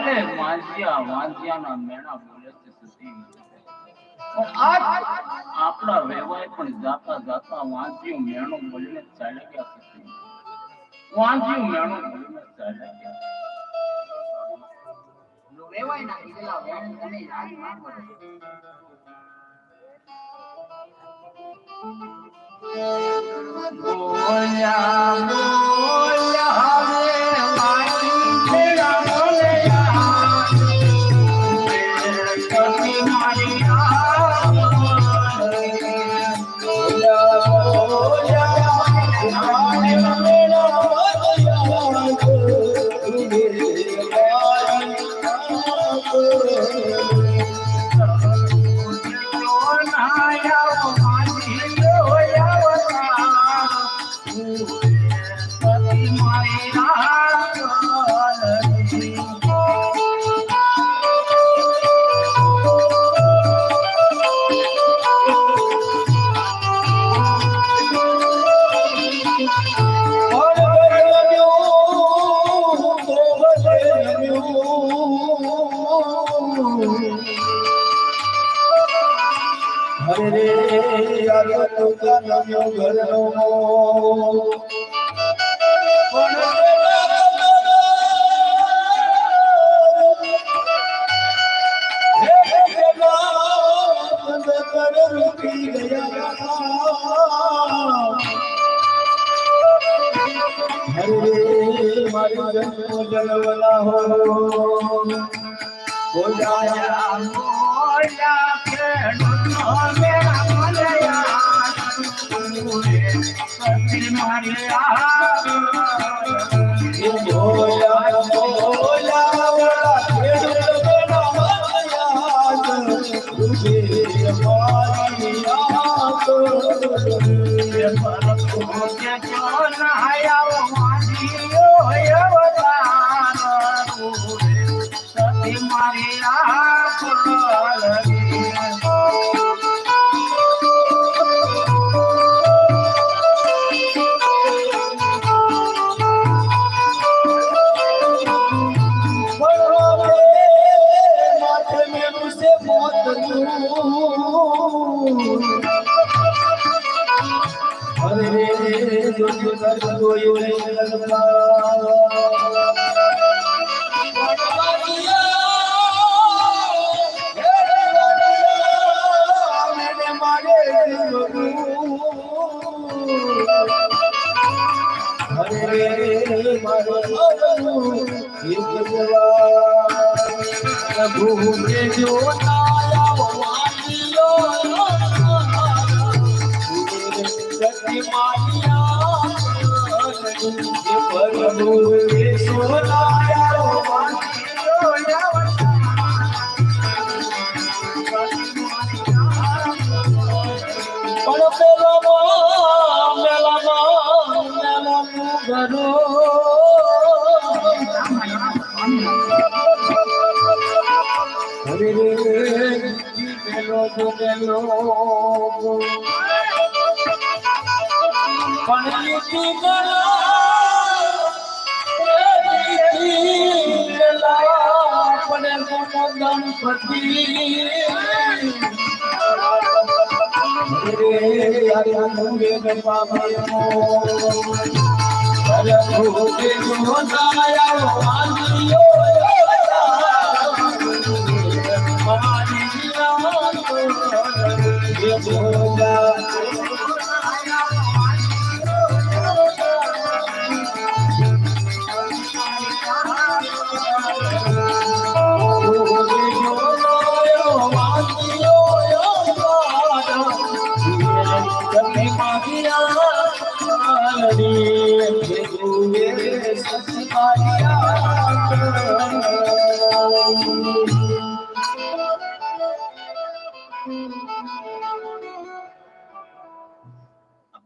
એટલે વાંજિયાના મેણા બોલે છે સતી. આજ આપણા વેવાય પણ જાતા જાતા વાંજિયું મેણું બોલીને ચાલ્યા ગયા સતી. વાંજિયું મેણું બોલીને ચાલ્યા ગયા. વેવાય ના કીધેલા વેણ તને યાદ ના પડે. બોલ્યા બોલ્યા હવે વાંજી છેડા બોલ્યા કદી મારી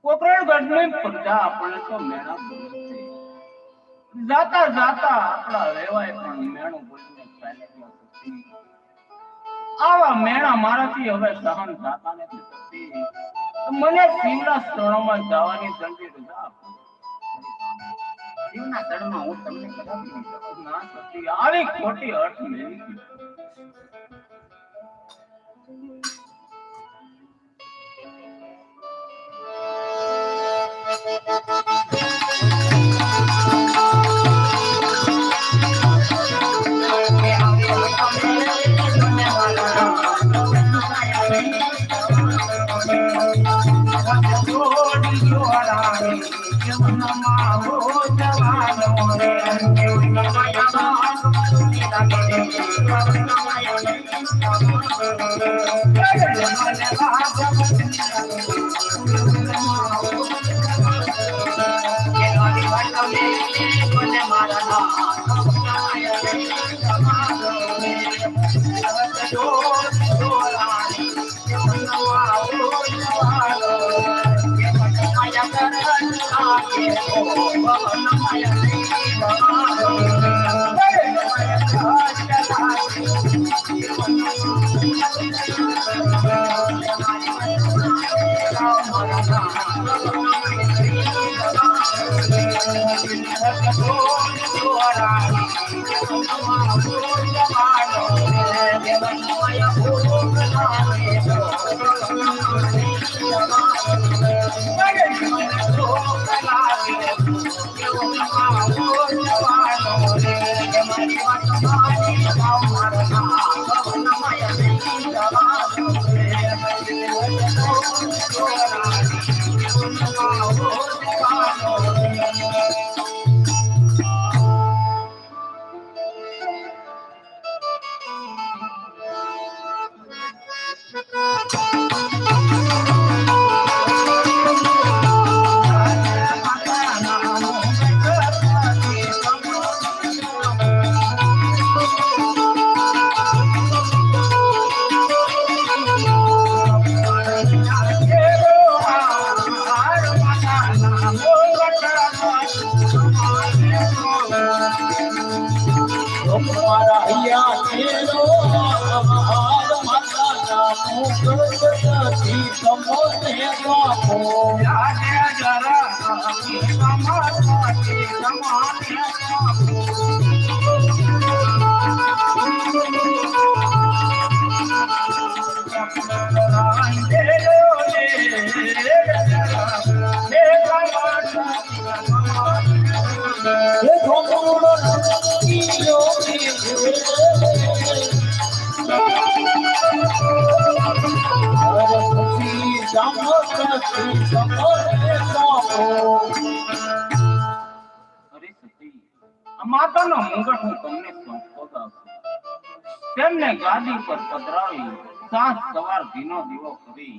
પોકરણગઢની પ્રજા આપણને તો મેણા બોલે છે. જાતા જાતા આપણા વેવાય પણ મેણું બોલીને ચાલ્યા સતી. આવા મેણા મારાથી હવે સહન થતા નથી સતી. મને શિવના સ્થળોમાં જવાની જલ્દી રજા આપો. શિવના તળમાં હું તમને કદાપી નહીં શકું. ના સતી આવી ખોટી અર્થ મેળવી હતી. માતાનો મુંગટ હું તમને સોંપતો જાઉં છું. તેમને ગાદી પર પધરાવી સાંજ સવાર ધીનો દીવો કરી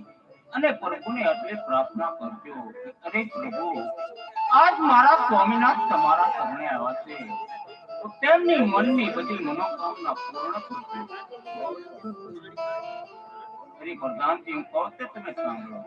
અને પ્રભુને એટલે પ્રાર્થના કરજો કે અરે પ્રભુ, આજ મારા સ્વામીનાથ તમારા શરણે આવ્યા છે, તો તેમની મનની બધી મનોકામના પૂર્ણ કરજો. શ્રી પ્રધાનજી, હું કહું તે તમે સાંભળો.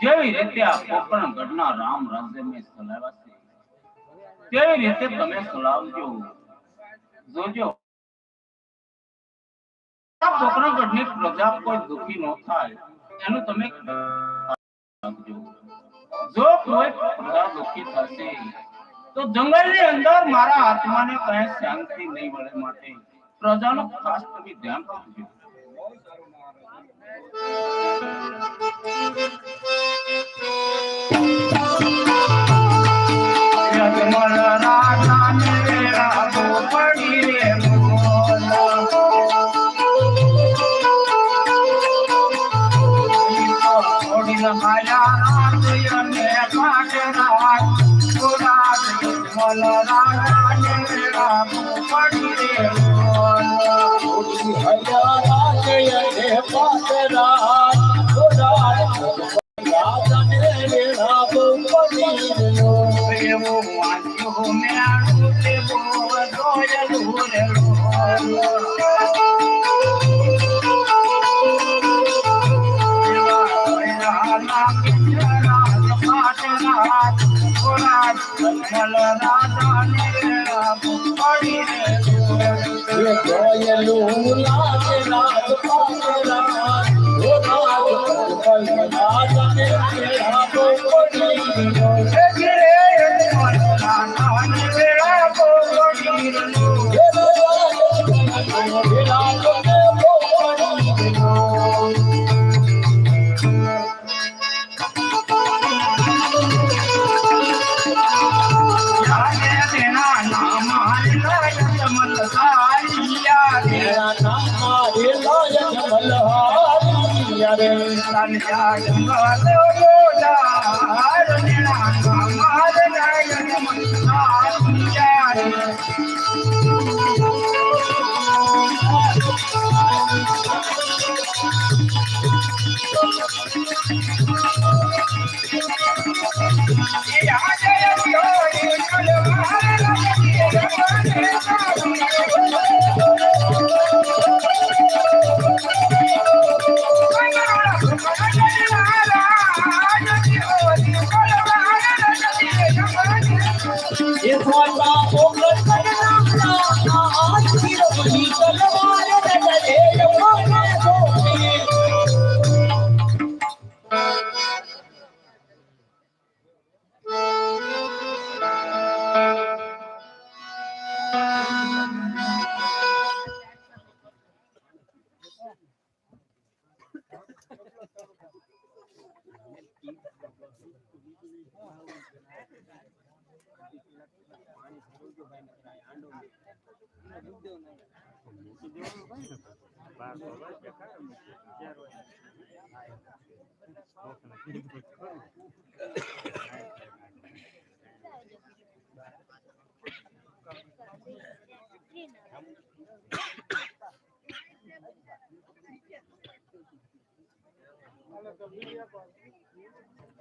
જેવી રીતે આ પોકરણગઢના રામ રાજ્ય મેં ચલાવ્યા છે, તેવી રીતે તમે ચલાવજો. જોજો આ પોકરણગઢની પ્રજા કોઈ દુખી ન થાય એનું તમે રાખજો. જો કોઈ પ્રજા દુખી થશે તો જંગલની અંદર મારા આત્માને કઈ શાંતિ નહીં મળે, માટે પ્રજાનું ખાસ તમે ધ્યાન રાખજો. જમલ રાજાને વેળા પડી રે જોયેલું લાગે રાજ પાસરા ઓ રાજાને વેળા પડી રે જમલ રાજાને વેળા પડી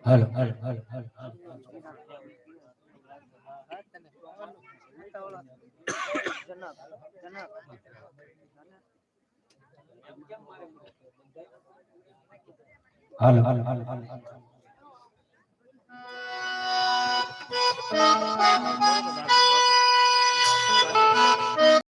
હાલો હાલો હાલો હાલો હાલો હાલો હાલો હાલો હાલો